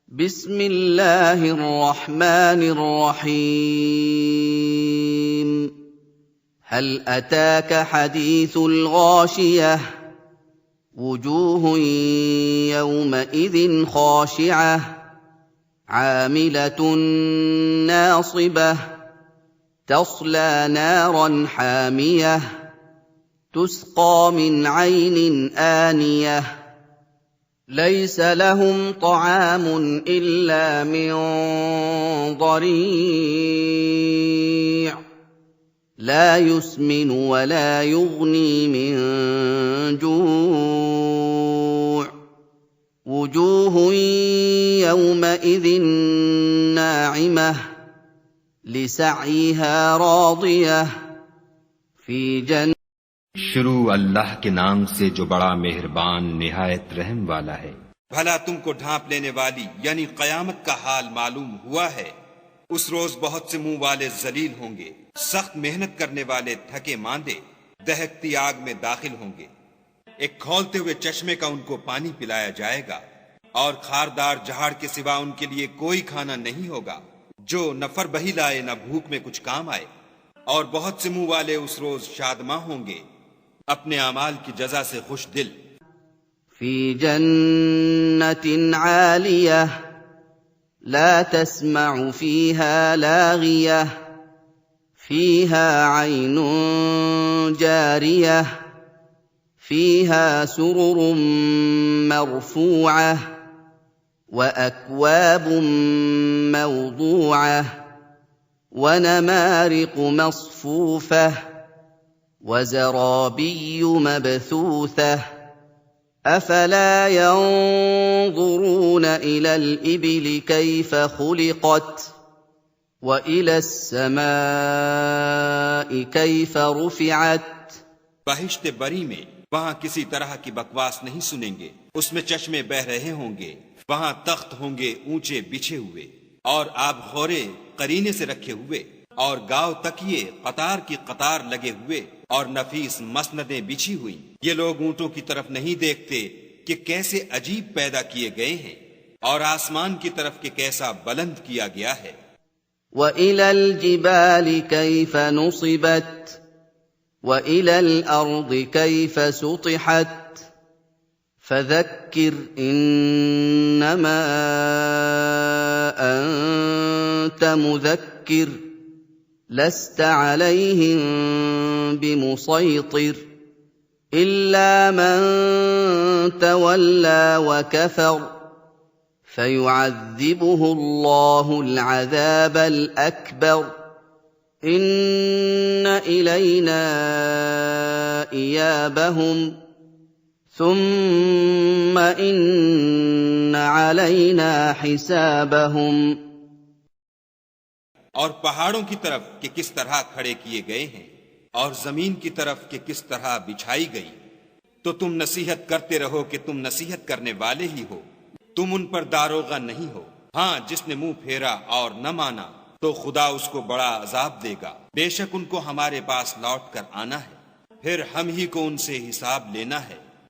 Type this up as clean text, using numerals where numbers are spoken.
بسم الله الرحمن الرحيم هل أتاك حديث الغاشية وجوه يومئذ خاشعة عاملة ناصبة تصلى نارا حامية تسقى من عين آنية ليس لهم طعام إلا من ضريع لا يسمن ولا يغني من جوع وجوه يومئذ ناعمة لسعيها راضية في جنة शुरू अल्लाह के नाम से जो बड़ा मेहरबान निहायत रहम वाला है। भला तुमको ढांप लेने वाली यानी कयामत का हाल मालूम हुआ है। उस रोज बहुत से मुंह वाले जलील होंगे, सख्त मेहनत करने वाले थके मांदे दहकती आग में दाखिल होंगे। एक खौलते हुए चश्मे का उनको पानी पिलाया जाएगा और खारदार जहाड़ के सिवा उनके लिए कोई खाना नहीं होगा जो न फर बही लाए न भूख में कुछ काम आए। और बहुत से मुंह वाले उस रोज शादमां होंगे, अपने अमाल की जजा से खुश दिल। في جنة عالية لا تسمع فيها لاغية فيها عين جارية فيها سرر مرفوعة وأكواب موضوعة ونمارق مصفوفة وزرابي مبثوثة أفلا ينظرون إلى الإبل كيف خلقت وإلى السماء كيف رفعت बहिश्ते बरी में वहाँ किसी तरह की बकवास नहीं सुनेंगे। उसमें चश्मे बह रहे होंगे, वहाँ तख्त होंगे ऊंचे बिछे हुए और आबखोरे करीने से रखे हुए और गांव तकिए कतार की कतार लगे हुए और नफीस मसनदें बिछी हुई। ये लोग ऊंटों की तरफ नहीं देखते कि कैसे अजीब पैदा किए गए हैं और आसमान की तरफ के कैसा बुलंद किया गया है। وإلى الجبال كيف نصبت وإلى الأرض كيف سطحت فذكر إنما أنت مذكر لست عليهم بمسيطر إلا من تولى وكفر فيعذبه الله العذاب الأكبر إن إلينا إيابهم ثم إن علينا حسابهم। और पहाड़ों की तरफ कि किस तरह खड़े किए गए हैं और जमीन की तरफ कि किस तरह बिछाई गई, तो तुम नसीहत करते रहो कि तुम नसीहत करने वाले ही हो, तुम उन पर दारोगा नहीं हो। हाँ, जिसने मुंह फेरा और न माना तो खुदा उसको बड़ा अजाब देगा। बेशक उनको हमारे पास लौट कर आना है, फिर हम ही को उनसे हिसाब लेना है।